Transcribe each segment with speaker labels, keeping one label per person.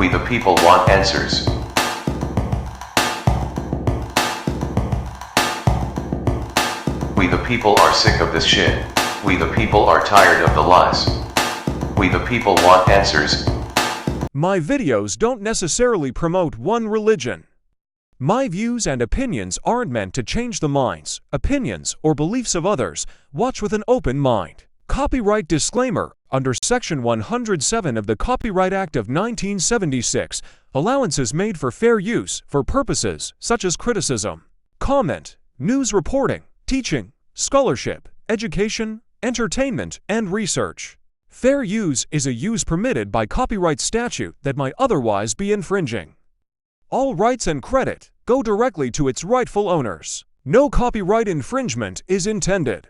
Speaker 1: We the people want answers. We the people are sick of this shit. We the people are tired of the lies. We the people want answers.
Speaker 2: My videos don't necessarily promote one religion. My views and opinions aren't meant to change the minds, opinions, or beliefs of others. Watch with an open mind. Copyright disclaimer. Under Section 107 of the Copyright Act of 1976, allowances made for fair use for purposes such as criticism, comment, news reporting, teaching, scholarship, education, entertainment, and research. Fair use is a use permitted by copyright statute that might otherwise be infringing. All rights and credit go directly to its rightful owners. No copyright infringement is intended.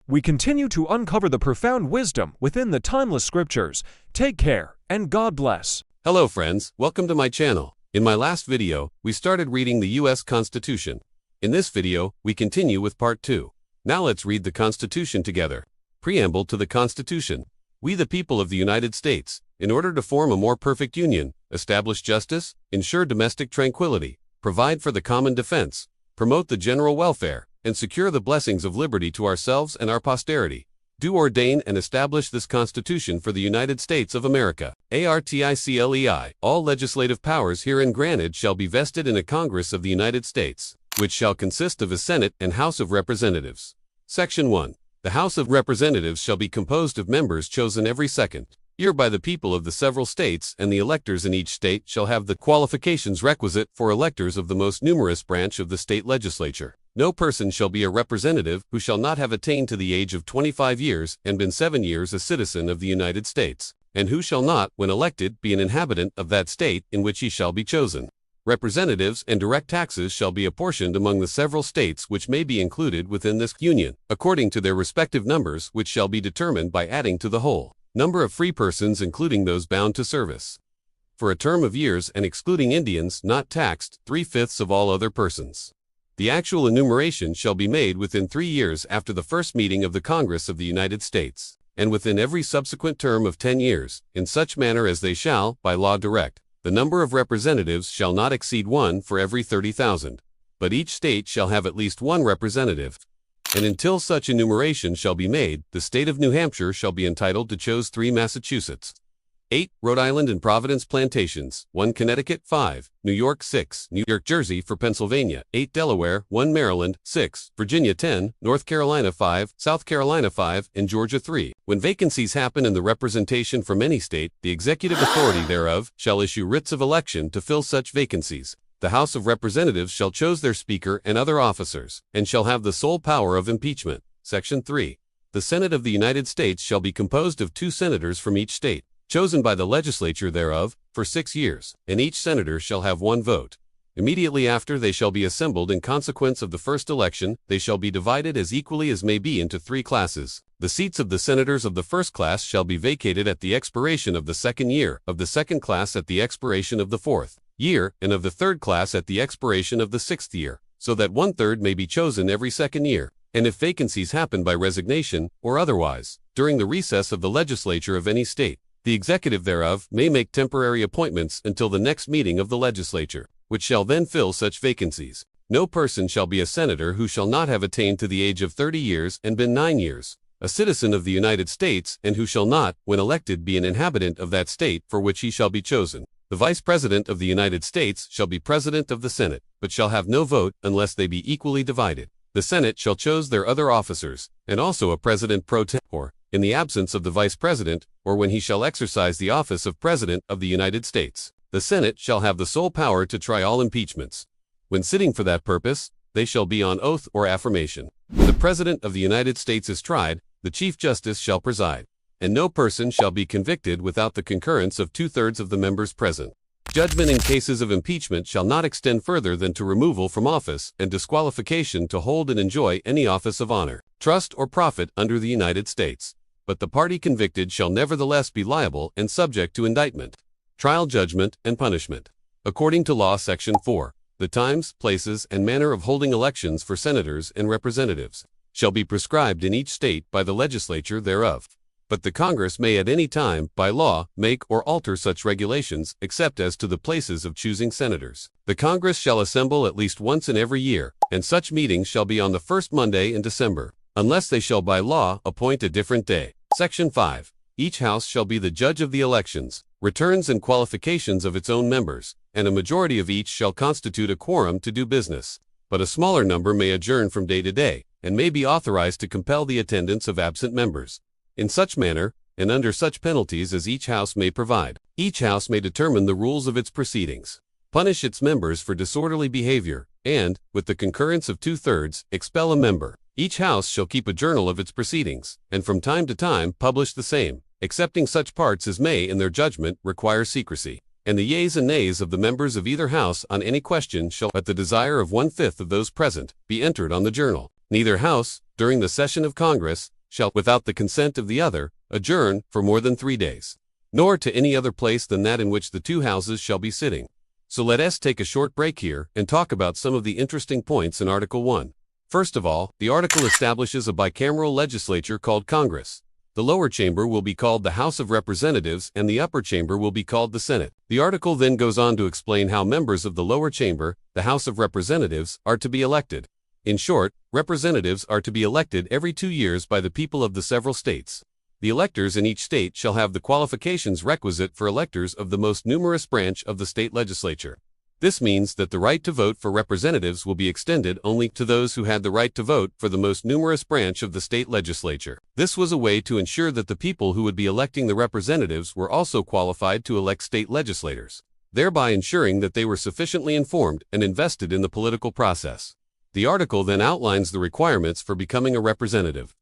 Speaker 2: We continue to uncover the profound wisdom within the timeless scriptures. Take care, and God bless.
Speaker 3: Hello friends, welcome to my channel. In my last video, we started reading the U.S. Constitution. In this video, we continue with part 2. Now let's read the Constitution together. Preamble to the Constitution. We the people of the United States, in order to form a more perfect union, establish justice, ensure domestic tranquility, provide for the common defense, promote the general welfare, and secure the blessings of liberty to ourselves and our posterity, do ordain and establish this Constitution for the United States of America. Articlei. All legislative powers herein granted shall be vested in a Congress of the United States, which shall consist of a Senate and House of Representatives. Section 1. The House of Representatives shall be composed of members chosen every second year by the people of the several states, and the electors in each state shall have the qualifications requisite for electors of the most numerous branch of the state legislature. No person shall be a representative who shall not have attained to the age of 25 years and been 7 years a citizen of the United States, and who shall not, when elected, be an inhabitant of that state in which he shall be chosen. Representatives and direct taxes shall be apportioned among the several states which may be included within this union, according to their respective numbers, which shall be determined by adding to the whole number of free persons, including those bound to service, for a term of years, and excluding Indians not taxed, 3/5 of all other persons. The actual enumeration shall be made within 3 years after the first meeting of the Congress of the United States, and within every subsequent term of 10 years, in such manner as they shall, by law, direct. The number of representatives shall not exceed 1 for every 30,000, but each state shall have at least 1 representative. And until such enumeration shall be made, the state of New Hampshire shall be entitled to choose 3 Massachusetts, 8 Rhode Island and Providence plantations, 1 Connecticut, 5 New York, 6 New York, Jersey for Pennsylvania, 8 Delaware, 1 Maryland, 6 Virginia, 10 North Carolina, 5 South Carolina, 5 and Georgia, 3. When vacancies happen in the representation from any state, the executive authority thereof shall issue writs of election to fill such vacancies. The House of Representatives shall choose their Speaker and other officers, and shall have the sole power of impeachment. Section 3. The Senate of the United States shall be composed of 2 senators from each state, chosen by the legislature thereof, for 6 years, and each senator shall have 1 vote. Immediately after they shall be assembled in consequence of the first election, they shall be divided as equally as may be into 3 classes. The seats of the senators of the first class shall be vacated at the expiration of the second year, of the second class at the expiration of the 4th year, and of the third class at the expiration of the 6th year, so that 1/3 may be chosen every second year. And if vacancies happen by resignation, or otherwise, during the recess of the legislature of any state, the executive thereof may make temporary appointments until the next meeting of the legislature, which shall then fill such vacancies. No person shall be a senator who shall not have attained to the age of 30 years and been 9 years a citizen of the United States, and who shall not, when elected, be an inhabitant of that state for which he shall be chosen. The Vice President of the United States shall be President of the Senate, but shall have no vote unless they be equally divided. The Senate shall choose their other officers, and also a President pro tempore, in the absence of the Vice President, or when he shall exercise the office of President of the United States. The Senate shall have the sole power to try all impeachments. When sitting for that purpose, they shall be on oath or affirmation. When the President of the United States is tried, the Chief Justice shall preside, and no person shall be convicted without the concurrence of 2/3 of the members present. Judgment in cases of impeachment shall not extend further than to removal from office and disqualification to hold and enjoy any office of honor, trust, or profit under the United States. But the party convicted shall nevertheless be liable and subject to indictment, trial, judgment, and punishment. According to law, Section 4, the times, places, and manner of holding elections for senators and representatives shall be prescribed in each state by the legislature thereof. but the Congress may at any time, by law, make or alter such regulations, except as to the places of choosing senators. The Congress shall assemble at least once in every year, and such meetings shall be on the first Monday in December, unless they shall by law appoint a different day. Section 5. Each House shall be the judge of the elections, returns and qualifications of its own members, and a majority of each shall constitute a quorum to do business. But a smaller number may adjourn from day to day, and may be authorized to compel the attendance of absent members. In such manner, and under such penalties as each House may provide, each House may determine the rules of its proceedings, punish its members for disorderly behavior, and, with the concurrence of 2/3, expel a member. Each House shall keep a journal of its proceedings, and from time to time publish the same, excepting such parts as may, in their judgment, require secrecy. And the yeas and nays of the members of either House on any question shall, at the desire of 1/5 of those present, be entered on the journal. Neither House, during the session of Congress, shall, without the consent of the other, adjourn for more than 3 days, nor to any other place than that in which the two Houses shall be sitting. So let us take a short break here and talk about some of the interesting points in Article 1. First of all, the article establishes a bicameral legislature called Congress. The lower chamber will be called the House of Representatives and the upper chamber will be called the Senate. The article then goes on to explain how members of the lower chamber, the House of Representatives, are to be elected. In short, representatives are to be elected every 2 years by the people of the several states. The electors in each state shall have the qualifications requisite for electors of the most numerous branch of the state legislature. This means that the right to vote for representatives will be extended only to those who had the right to vote for the most numerous branch of the state legislature. This was a way to ensure that the people who would be electing the representatives were also qualified to elect state legislators, thereby ensuring that they were sufficiently informed and invested in the political process. The article then outlines the requirements for becoming a representative.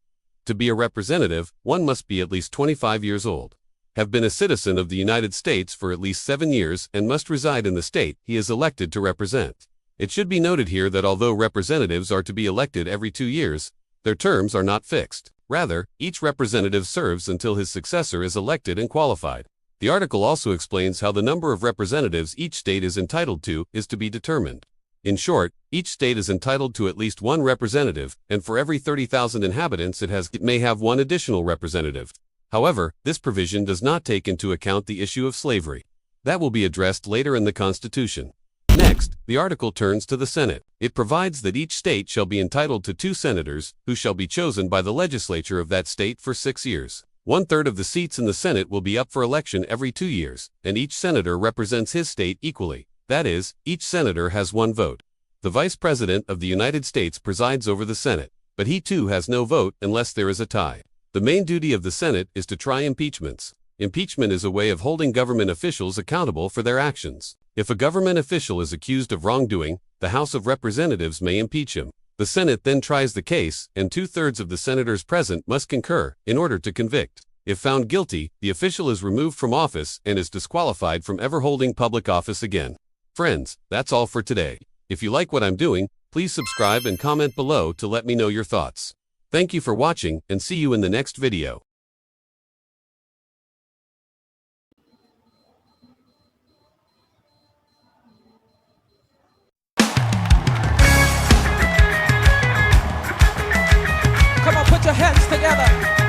Speaker 3: To be a representative, one must be at least 25 years old, have been a citizen of the United States for at least 7 years, and must reside in the state he is elected to represent. It should be noted here that although representatives are to be elected every 2 years, their terms are not fixed. Rather, each representative serves until his successor is elected and qualified. The article also explains how the number of representatives each state is entitled to is to be determined. In short, each state is entitled to at least one representative, and for every 30,000 inhabitants it may have one additional representative. However, this provision does not take into account the issue of slavery. That will be addressed later in the Constitution. Next, the article turns to the Senate. It provides that each state shall be entitled to 2 senators, who shall be chosen by the legislature of that state for 6 years. 1/3 of the seats in the Senate will be up for election every 2 years, and each senator represents his state equally. That is, each senator has 1 vote. The Vice President of the United States presides over the Senate, but he too has no vote unless there is a tie. The main duty of the Senate is to try impeachments. Impeachment is a way of holding government officials accountable for their actions. If a government official is accused of wrongdoing, the House of Representatives may impeach him. The Senate then tries the case, and 2/3 of the senators present must concur in order to convict. If found guilty, the official is removed from office and is disqualified from ever holding public office again. Friends, that's all for today. If you like what I'm doing, please subscribe and comment below to let me know your thoughts. Thank you for watching, and see you in the next video.
Speaker 4: Come on, put your hands together.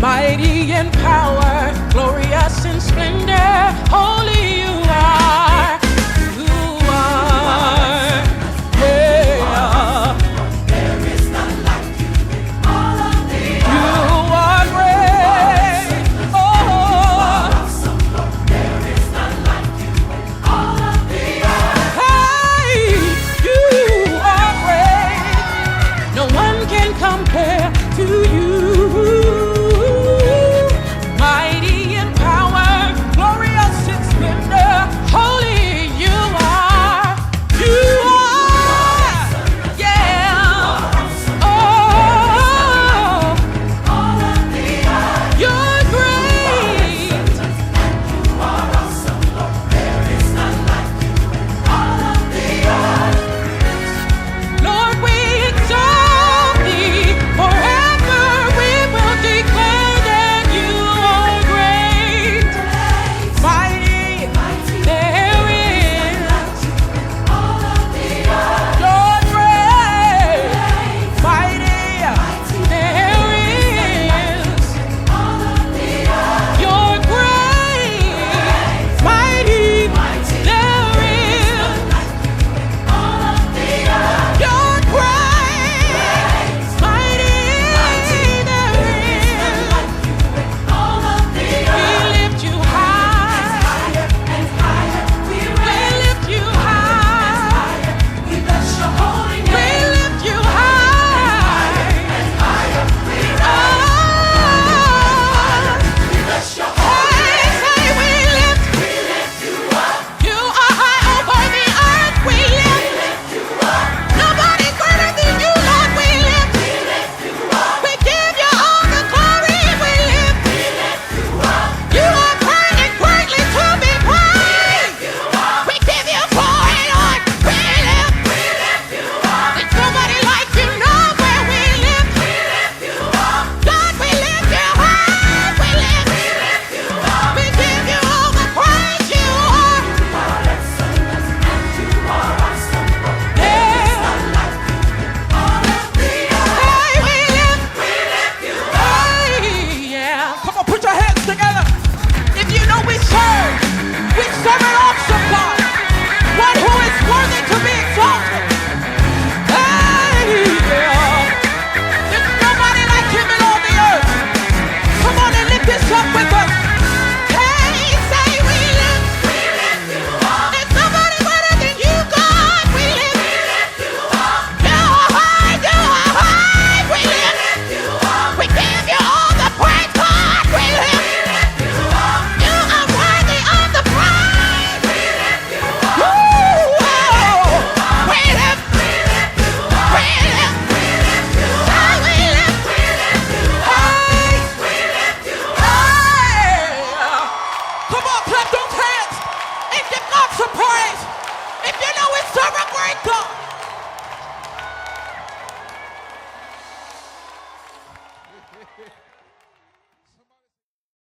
Speaker 4: Mighty in power, glorious in splendor, holy you